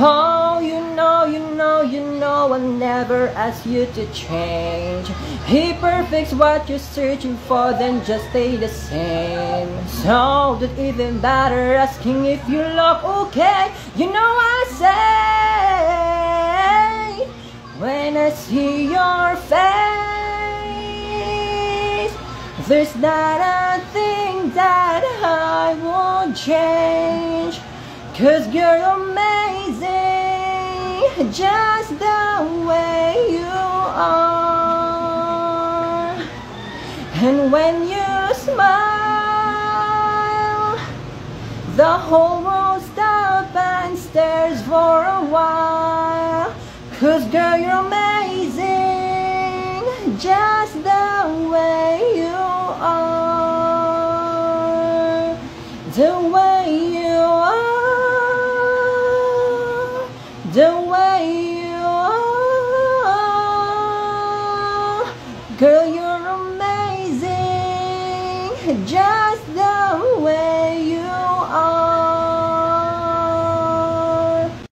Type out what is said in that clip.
Oh, you know, I'll never ask you to change. He perfects what you're searching for, then just stay the same. So don't even bother asking if you look okay. You know I say, when I see your face, there's not a thing that I won't change. 'Cause you're amazing, just the way you are. And when you smile, the whole world stops and stares for a while. 'Cause girl, you're amazing, just the way you are. The way you are. The way you are. Girl, you're amazing, just the